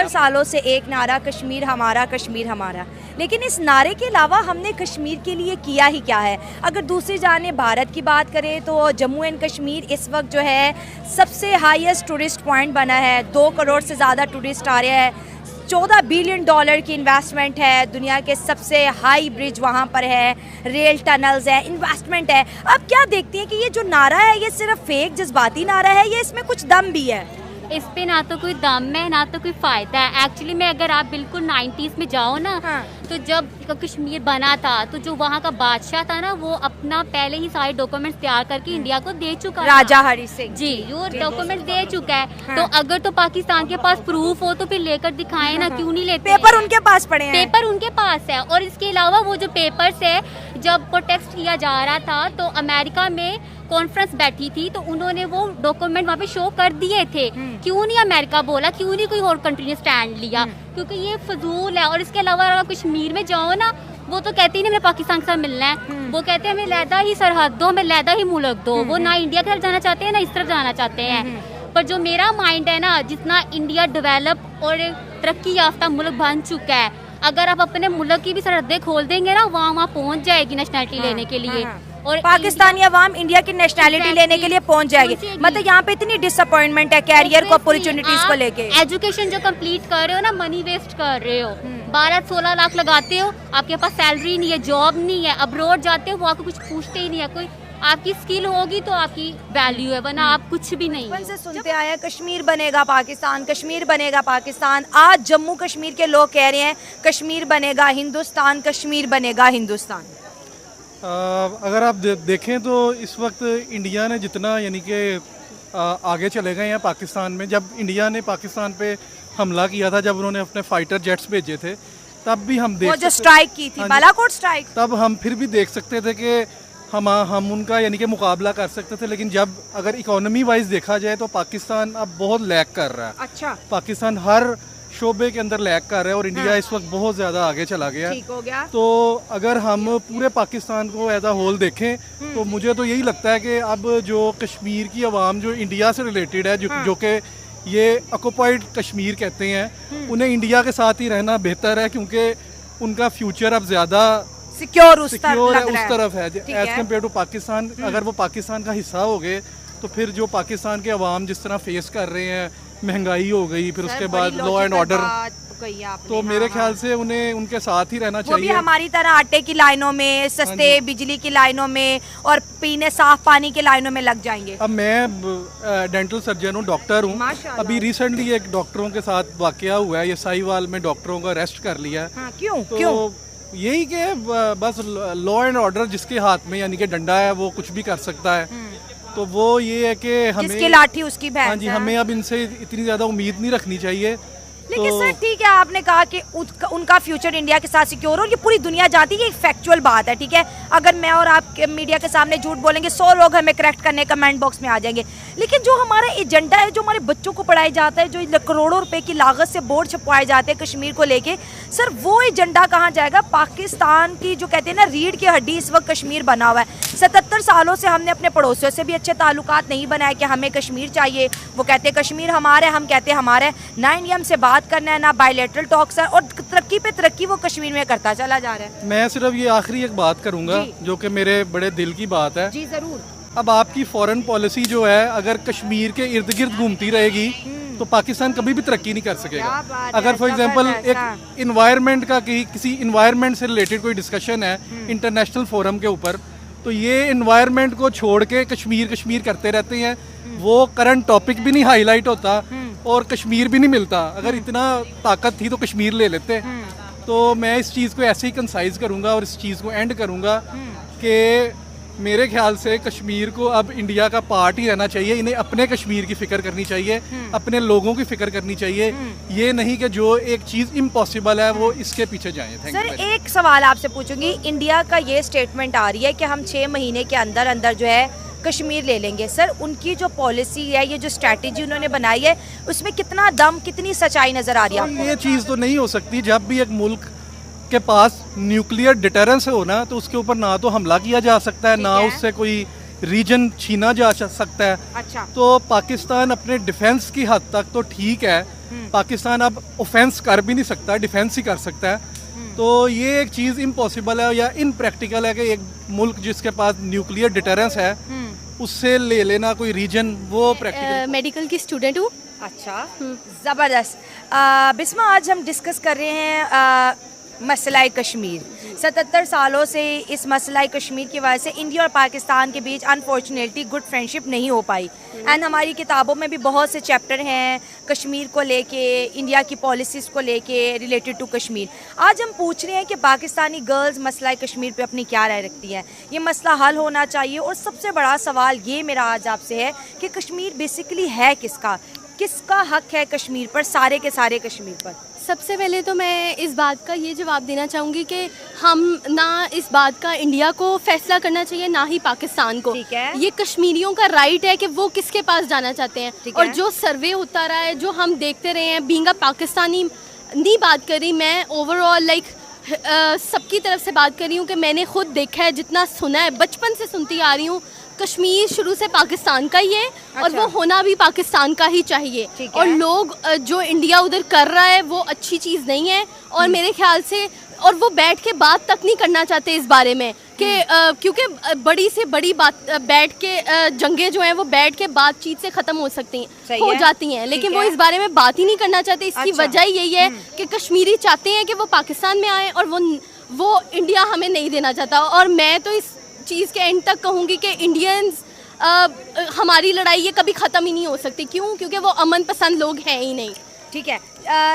77 सालों से एक नारा कश्मीर हमारा, लेकिन इस नारे के अलावा हमने कश्मीर के लिए किया ही क्या है। अगर दूसरी जानिब भारत की बात करें तो जम्मू एंड कश्मीर इस वक्त जो है सबसे हाईएस्ट टूरिस्ट पॉइंट बना है। 2 करोड़ से ज़्यादा टूरिस्ट आ रहे हैं, $14 बिलियन की इन्वेस्टमेंट है, दुनिया के सबसे हाई ब्रिज वहाँ पर है, रेल टनल्स है, इन्वेस्टमेंट है। अब क्या देखती हैं कि ये जो नारा है ये सिर्फ फेक जज्बाती नारा है या इसमें कुछ दम भी है? इस पे ना तो कोई दम है ना तो कोई फ़ायदा है। एक्चुअली में अगर आप बिल्कुल 90s में जाओ ना, हाँ। तो जब कश्मीर बना था तो जो वहाँ का बादशाह था ना, वो अपना पहले ही सारे डॉक्यूमेंट्स तैयार करके इंडिया को दे चुका है। राजा हरी सिंह जी, वो डॉक्यूमेंट दे चुका है। हाँ। तो अगर तो पाकिस्तान के पास प्रूफ हो तो फिर लेकर दिखाएं ना, क्यों नहीं लेते? पेपर उनके पास पड़े हैं। पेपर उनके पास है। और इसके अलावा वो जो पेपर्स है, जब प्रोटेस्ट किया जा रहा था तो अमेरिका में कॉन्फ्रेंस बैठी थी तो उन्होंने वो डॉक्यूमेंट वहाँ पे शो कर दिए थे। क्यों नहीं अमेरिका बोला, क्यों नहीं कोई और कंट्री ने स्टैंड लिया? क्योंकि ये फजूल है। और इसके अलावा अगर कश्मीर में जाओ ना, वो तो कहते ही नहीं हमें पाकिस्तान के साथ मिलना है, वो कहते हैं हमें लहदा ही सरहद दो, हमें लहदा ही मुल्क दो। वो ना इंडिया की तरफ जाना चाहते हैं ना इस तरफ जाना चाहते हैं। पर जो मेरा माइंड है ना, जितना इंडिया डेवलप और तरक्की याफ्ता मुल्क बन चुका है, अगर आप अपने मुल्क की भी सरहदें खोल देंगे ना, वहाँ पहुँच जाएगी नेशनलिटी लेने के लिए। और पाकिस्तानी अवाम इंडिया की नेशनैलिटी लेने के लिए पहुंच जाएगी। मतलब यहाँ पे इतनी डिसअपॉइंटमेंट है कैरियर को, अपॉर्चुनिटीज को लेके। एजुकेशन जो कंप्लीट कर रहे हो ना, मनी वेस्ट कर रहे हो। 12-16 लाख लगाते हो, आपके पास सैलरी नहीं है, जॉब नहीं है, अब्रॉड जाते हो वो आपको कुछ पूछते ही नहीं है। कोई आपकी स्किल होगी तो आपकी वैल्यू है, वरना आप कुछ भी नहीं। बचपन से सुनते आए हैं कश्मीर बनेगा पाकिस्तान, कश्मीर बनेगा पाकिस्तान। आज जम्मू कश्मीर के लोग कह रहे हैं कश्मीर बनेगा हिंदुस्तान, कश्मीर बनेगा हिंदुस्तान। अगर आप देखें तो इस वक्त इंडिया ने जितना यानी कि आगे चले गए हैं पाकिस्तान में। जब इंडिया ने पाकिस्तान पे हमला किया था, जब उन्होंने अपने फाइटर जेट्स भेजे थे, तब भी हम वो जो स्ट्राइक की थी, बालाकोट स्ट्राइक, तब हम फिर भी देख सकते थे कि हम उनका यानी कि मुकाबला कर सकते थे। लेकिन जब अगर इकोनॉमी वाइज देखा जाए तो पाकिस्तान अब बहुत लैग कर रहा है। अच्छा, पाकिस्तान हर शोबे के अंदर लैग कर रहा है और इंडिया इस वक्त बहुत ज़्यादा आगे चला गया। ठीक हो गया। तो अगर हम पूरे पाकिस्तान को एज अ होल देखें तो मुझे तो यही लगता है कि अब जो कश्मीर की आवाम जो इंडिया से रिलेटेड है, जो कि ये ऑक्युपाइड कश्मीर कहते हैं, उन्हें इंडिया के साथ ही रहना बेहतर है, क्योंकि उनका फ्यूचर अब ज़्यादा सिक्योर है, उस तरफ है एज कम्पेयर टू पाकिस्तान। अगर वो पाकिस्तान का हिस्सा हो गए तो फिर जो पाकिस्तान के अवाम जिस तरह फेस कर रहे हैं, महंगाई हो गई, फिर उसके बाद लॉ एंड ऑर्डर, तो मेरे ख्याल से उन्हें उनके साथ ही रहना चाहिए। वो भी हमारी तरह आटे की लाइनों में, सस्ते बिजली की लाइनों में और पीने साफ पानी के लाइनों में लग जाएंगे। अब मैं डेंटल सर्जन हूँ, डॉक्टर हूँ। अभी रिसेंटली एक डॉक्टरों के साथ वाकया हुआ है, ये साहिवाल में डॉक्टरों का अरेस्ट कर लिया है। क्यों? यही कि बस लॉ एंड ऑर्डर जिसके हाथ में यानी कि डंडा है वो कुछ भी कर सकता है। तो वो ये है कि हमें जिसकी लाठी उसकी भैंस। हाँ जी, हमें अब इनसे इतनी ज़्यादा उम्मीद नहीं रखनी चाहिए। लेकिन सर ठीक है, आपने कहा कि उनका फ्यूचर इंडिया के साथ सिक्योर हो, ये पूरी दुनिया जानती है, एक फैक्चुअल बात है। ठीक है, अगर मैं और आप मीडिया के सामने झूठ बोलेंगे 100 लोग हमें करेक्ट करने कमेंट बॉक्स में आ जाएंगे। लेकिन जो हमारा एजेंडा है, जो हमारे बच्चों को पढ़ाया जाता है, जो करोड़ों रुपए की लागत से बोर्ड छपवाए जाते हैं कश्मीर को लेके, सर वो एजेंडा कहाँ जाएगा? पाकिस्तान की जो कहते हैं ना रीढ़ की हड्डी इस वक्त कश्मीर बना हुआ है। 77 सालों से हमने अपने पड़ोसियों से भी अच्छे ताल्लुकात नहीं बनाए कि हमें कश्मीर चाहिए। वो कहते हैं कश्मीर हमारे, हम कहते हैं हमारे। ना इंडिया से बात करना है, ना बायलैटरल टॉक्स है, और तरक्की पे तरक्की वो कश्मीर में करता चला जा रहा है। मैं सिर्फ ये आखिरी एक बात करूंगा जो कि मेरे बड़े दिल की बात है। जी जरूर। अब आपकी फॉरेन पॉलिसी जो है अगर कश्मीर के इर्द गिर्द घूमती रहेगी तो पाकिस्तान कभी भी तरक्की नहीं कर सकेगा। अगर फॉर एग्जांपल एक इन्वायरमेंट का किसी इन्वायरमेंट से रिलेटेड कोई डिस्कशन है इंटरनेशनल फोरम के ऊपर, तो ये इन्वायरमेंट को छोड़ के कश्मीर करते रहते हैं। वो करंट टॉपिक भी नहीं हाईलाइट होता और कश्मीर भी नहीं मिलता। अगर इतना ताकत थी तो कश्मीर ले लेते। तो मैं इस चीज़ को ऐसे ही कंसाइज करूँगा और इस चीज़ को एंड करूँगा कि मेरे ख्याल से कश्मीर को अब इंडिया का पार्ट ही रहना चाहिए। इन्हें अपने कश्मीर की फिक्र करनी चाहिए, अपने लोगों की फिक्र करनी चाहिए। ये नहीं कि जो एक चीज़ इम्पॉसिबल है वो इसके पीछे जाए। सर एक सवाल आपसे पूछूंगी, इंडिया का ये स्टेटमेंट आ रही है कि हम 6 महीने के अंदर अंदर जो है कश्मीर ले लेंगे। सर उनकी जो पॉलिसी है, ये जो स्ट्रैटेजी उन्होंने बनाई है, उसमें कितना दम, कितनी सच्चाई नजर आ रही है? ये चीज़ तो नहीं हो सकती। जब भी एक मुल्क के पास न्यूक्लियर डिटरेंस हो ना, तो उसके ऊपर ना तो हमला किया जा सकता है, ना उससे कोई रीजन छीना जा सकता है। अच्छा। तो पाकिस्तान अपने डिफेंस की हद तक तो ठीक है, पाकिस्तान अब ऑफेंस कर भी नहीं सकता, डिफेंस ही कर सकता है। तो ये एक चीज़ इम्पॉसिबल है या इनप्रैक्टिकल है कि एक मुल्क जिसके पास न्यूक्लियर डिटरेंस है उससे ले लेना कोई रीजन, वो प्रैक्टिकल। मेडिकल की स्टूडेंट हूँ। अच्छा, ज़बरदस्त। बिस्मा, आज हम डिस्कस कर रहे हैं मसला कश्मीर। 77 सालों से इस मसला कश्मीर की वजह से इंडिया और पाकिस्तान के बीच अनफॉर्चुनेटली गुड फ्रेंडशिप नहीं हो पाई। एंड हमारी किताबों में भी बहुत से चैप्टर हैं कश्मीर को लेके, इंडिया की पॉलिसीज़ को लेके रिलेटेड टू कश्मीर। आज हम पूछ रहे हैं कि पाकिस्तानी गर्ल्स मसला कश्मीर पे अपनी क्या राय रखती हैं, ये मसला हल होना चाहिए। और सबसे बड़ा सवाल ये मेरा आज आपसे है कि कश्मीर बेसिकली है किसका, किसका हक है कश्मीर पर, सारे के सारे कश्मीर पर? सबसे पहले तो मैं इस बात का ये जवाब देना चाहूँगी कि हम ना इस बात का इंडिया को फैसला करना चाहिए ना ही पाकिस्तान को। ठीक है। ये कश्मीरियों का राइट है कि वो किसके पास जाना चाहते हैं। ठीक और है। जो सर्वे होता रहा है, जो हम देखते रहे हैं, बीइंग अ पाकिस्तानी नहीं बात कर रही मैं, ओवरऑल लाइक सबकी तरफ से बात कर रही हूँ कि मैंने खुद देखा है, जितना सुना है, बचपन से सुनती आ रही हूँ, कश्मीर शुरू से पाकिस्तान का ही है। और अच्छा। वो होना भी पाकिस्तान का ही चाहिए। ठीक और है। लोग जो इंडिया उधर कर रहा है वो अच्छी चीज़ नहीं है। और मेरे ख्याल से और वो बैठ के बात तक नहीं करना चाहते इस बारे में कि क्योंकि बड़ी से बड़ी बात बैठ के जंगें जो हैं वो बैठ के बातचीत से ख़त्म हो सकती सही हो है। जाती हैं, लेकिन ठीक वो है। इस बारे में बात ही नहीं करना चाहते। इसकी अच्छा। वजह यही है कि कश्मीरी चाहते हैं कि वो पाकिस्तान में आए और वो इंडिया हमें नहीं देना चाहता। और मैं तो इस चीज़ के एंड तक कहूँगी कि इंडियंस हमारी लड़ाई ये कभी ख़त्म ही नहीं हो सकती। क्यों? क्योंकि वो अमन पसंद लोग हैं ही नहीं। ठीक है।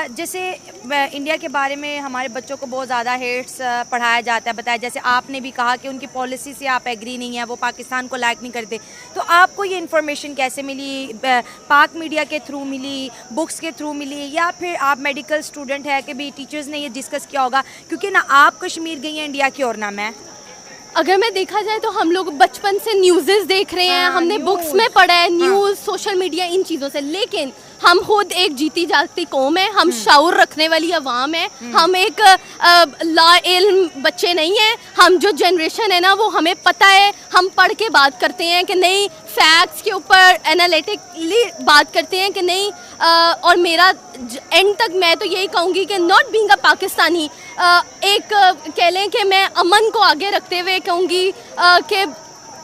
जैसे इंडिया के बारे में हमारे बच्चों को बहुत ज़्यादा हेट्स पढ़ाया जाता है, बताया, जैसे आपने भी कहा कि उनकी पॉलिसी से आप एग्री नहीं है, वो पाकिस्तान को लाइक नहीं करते। तो आपको ये इन्फॉर्मेशन कैसे मिली? पाक मीडिया के थ्रू मिली, बुक्स के थ्रू मिली, या फिर आप मेडिकल स्टूडेंट है कि भी टीचर्स ने ये डिस्कस किया होगा? क्योंकि ना आप कश्मीर गई हैं इंडिया की और ना मैं। अगर मैं देखा जाए तो हम लोग बचपन से न्यूज़ेस देख रहे हैं, हाँ, हमने न्यूज़। बुक्स में पढ़ा है, न्यूज़, सोशल मीडिया, इन चीज़ों से। लेकिन हम खुद एक जीती जागती कौम है, हम शाऊर रखने वाली अवाम है, हम एक ला इल्म बच्चे नहीं हैं। हम जो जनरेशन है ना, वो हमें पता है, हम पढ़ के बात करते हैं कि नहीं, फैक्ट्स के ऊपर एनालिटिकली बात करते हैं कि नहीं। और मेरा एंड तक मैं तो यही कहूँगी कि नॉट बीइंग अ पाकिस्तानी, एक कह लें कि मैं अमन को आगे रखते हुए कहूँगी कि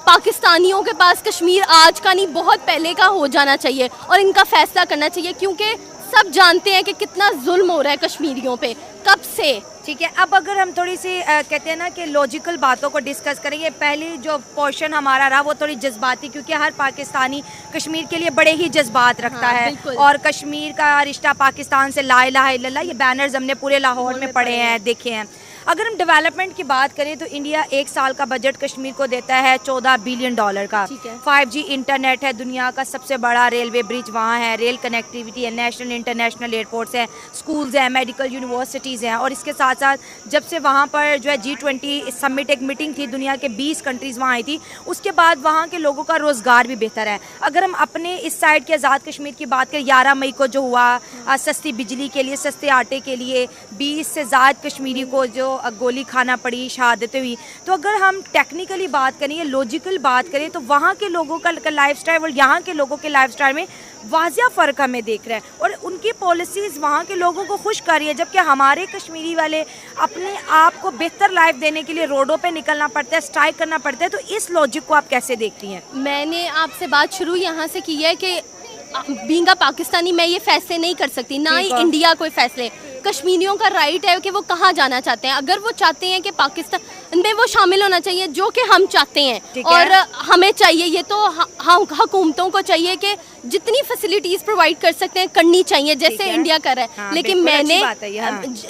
पाकिस्तानियों के पास कश्मीर आज का नहीं, बहुत पहले का हो जाना चाहिए और इनका फैसला करना चाहिए। क्योंकि सब जानते हैं कि कितना जुल्म हो रहा है कश्मीरियों पे कब से। ठीक है। अब अगर हम थोड़ी सी कहते हैं ना कि लॉजिकल बातों को डिस्कस करेंगे, पहली जो पोर्शन हमारा रहा वो थोड़ी जज्बाती, क्योंकि हर पाकिस्तानी कश्मीर के लिए बड़े ही जज्बात रखता हाँ, है। बिल्कुल। और कश्मीर का रिश्ता पाकिस्तान से ला इलाहा इल्लल्लाह, ये बैनर्स हमने पूरे लाहौर में पढ़े हैं, देखे हैं। अगर हम डेवलपमेंट की बात करें तो इंडिया एक साल का बजट कश्मीर को देता है $14 बिलियन का। ठीक है। 5G इंटरनेट है, दुनिया का सबसे बड़ा रेलवे ब्रिज वहाँ है, रेल कनेक्टिविटी है, नेशनल इंटरनेशनल एयरपोर्ट्स हैं, स्कूल्स हैं, मेडिकल यूनिवर्सिटीज़ हैं। और इसके साथ साथ जब से वहाँ पर जो है G20 समिट एक मीटिंग थी, दुनिया के 20 कंट्रीज़ वहाँ आई थी, उसके बाद वहाँ के लोगों का रोज़गार भी बेहतर है। अगर हम अपने इस साइड के आज़ाद कश्मीर की बात करें, 11 मई को जो हुआ सस्ती बिजली के लिए, सस्ते आटे के लिए 20 से ज़्यादा कश्मीरी को जो गोली खाना पड़ी, शहादतें हुई। तो अगर हम टेक्निकली बात करें या लॉजिकल बात करें तो वहाँ के लोगों का लाइफस्टाइल और यहाँ के लोगों के लाइफस्टाइल में वाजिया फ़र्क हमें देख रहे हैं। और उनकी पॉलिसीज़ वहाँ के लोगों को खुश कर रही है, जबकि हमारे कश्मीरी वाले अपने आप को बेहतर लाइफ देने के लिए रोडों पे निकलना पड़ता है, स्ट्राइक करना पड़ता है। तो इस लॉजिक को आप कैसे देखती हैं? मैंने आपसे बात शुरू यहाँ से की है कि बीइंग अ पाकिस्तानी मैं ये फैसले नहीं कर सकती, ना ही इंडिया कोई फैसले। कश्मीरियों का राइट है कि वो कहाँ जाना चाहते हैं। अगर वो चाहते हैं कि पाकिस्तान में वो शामिल होना चाहिए, जो कि हम चाहते हैं और हमें चाहिए, ये तो हुकूमतों को चाहिए कि जितनी फैसिलिटीज़ प्रोवाइड कर सकते हैं करनी चाहिए, जैसे इंडिया कर रहा है। हाँ, लेकिन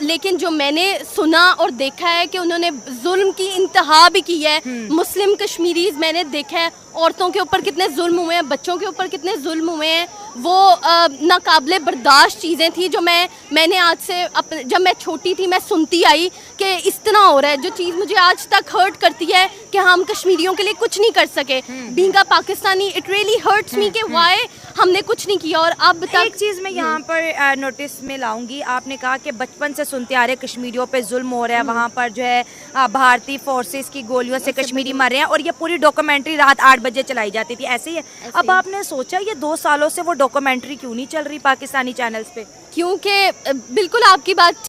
लेकिन जो मैंने सुना और देखा है कि उन्होंने जुल्म की इंतहा भी की है। मुस्लिम कश्मीरीज मैंने देखा है, औरतों के ऊपर कितने जुल्म हुए हैं, बच्चों के ऊपर कितने जुल्म हुए हैं। वो नाकाबिले बर्दाश्त चीज़ें थी जो मैंने आज से जब मैं छोटी थी मैं सुनती आई कि इस तरह हो रहा है। जो चीज़ मुझे आज तक हर्ट करती है कि हम कश्मीरियों के लिए कुछ नहीं कर सके। Being a Pakistani it really hurts me कि व्हाई हमने कुछ नहीं किया और अब तक एक चीज़ मैं यहाँ पर नोटिस में लाऊंगी, आपने कहा कि बचपन से सुनते आ रहे कश्मीरियों पे जुल्म हो रहा है, वहाँ पर जो है भारतीय फोर्सेस की गोलियों से कश्मीरी मर रहे हैं, और ये पूरी डॉक्यूमेंट्री रात 8 बजे चलाई जाती थी, ऐसे ही है। अब आपने सोचा ये 2 सालों से वो डॉक्यूमेंट्री क्यों नहीं चल रही पाकिस्तानी चैनल्स पे? क्योंकि बिल्कुल आपकी बात।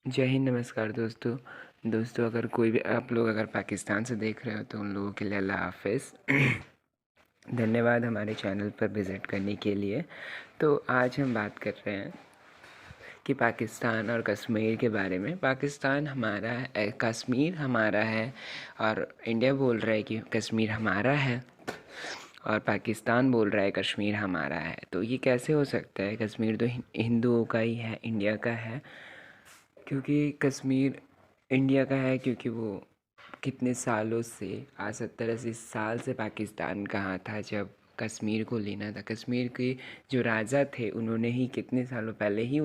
जय हिंद, नमस्कार दोस्तों अगर कोई भी आप लोग अगर पाकिस्तान से देख रहे हो तो उन लोगों के लिए अल्लाह हाफिज़। धन्यवाद हमारे चैनल पर विज़िट करने के लिए। तो आज हम बात कर रहे हैं कि पाकिस्तान और कश्मीर के बारे में। पाकिस्तान हमारा है, कश्मीर हमारा है, और इंडिया बोल रहा है कि कश्मीर हमारा है, और पाकिस्तान बोल रहा है कश्मीर हमारा है। तो ये कैसे हो सकता है? कश्मीर तो हिंदुओं का ही है, इंडिया का है, क्योंकि कश्मीर इंडिया का है, क्योंकि वो कितने सालों से, आज 70-80 साल से पाकिस्तान कहाँ था जब कश्मीर को लेना था। कश्मीर के जो राजा थे उन्होंने ही कितने सालों पहले ही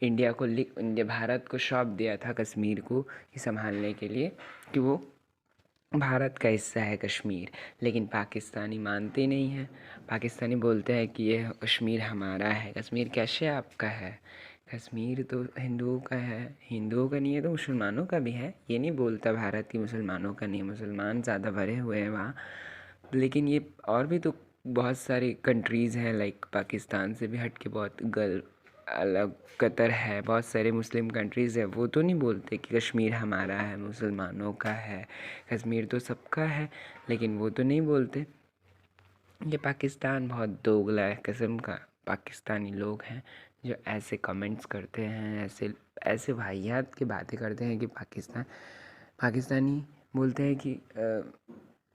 इंडिया भारत को सौंप दिया था कश्मीर को संभालने के लिए, कि वो भारत का हिस्सा है कश्मीर। लेकिन पाकिस्तानी मानते नहीं हैं। पाकिस्तानी बोलते हैं कि ये कश्मीर हमारा है। कश्मीर कैसे आपका है? कश्मीर तो हिंदुओं का है, हिंदुओं का नहीं है तो मुसलमानों का भी है। ये नहीं बोलता भारत की मुसलमानों का नहीं, मुसलमान ज़्यादा भरे हुए हैं वहाँ। लेकिन ये और भी तो बहुत सारी कंट्रीज़ हैं, लाइक पाकिस्तान से भी हट के बहुत अलग कतर है, बहुत सारे मुस्लिम कंट्रीज़ हैं, वो तो नहीं बोलते कि कश्मीर हमारा है, मुसलमानों का है। कश्मीर तो सबका है, लेकिन वो तो नहीं बोलते। ये पाकिस्तान बहुत दोगला है किस्म का पाकिस्तानी लोग हैं जो ऐसे कमेंट्स करते हैं, ऐसे वाहियात की बातें करते हैं कि पाकिस्तानी बोलते हैं कि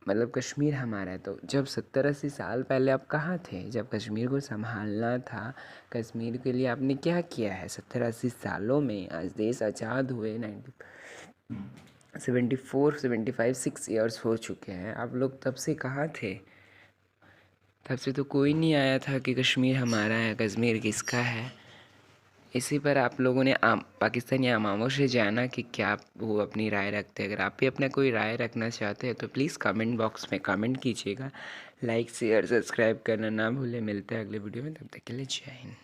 मतलब कश्मीर हमारा है। तो जब 70-80 साल पहले आप कहाँ थे जब कश्मीर को संभालना था? कश्मीर के लिए आपने क्या किया है 70-80 सालों में? आज देश आज़ाद हुए 6 ईयर्स हो चुके हैं। आप लोग तब से कहाँ थे? तब से तो कोई नहीं आया था कि कश्मीर हमारा है, कश्मीर किसका है। इसी पर आप लोगों ने पाकिस्तानी अवामों से जाना कि क्या वो अपनी राय रखते हैं। अगर आप भी अपना कोई राय रखना चाहते हैं तो प्लीज़ कमेंट बॉक्स में कमेंट कीजिएगा। लाइक शेयर सब्सक्राइब करना ना भूलें। मिलते हैं अगले वीडियो में, तब तक के लिए जय हिंद।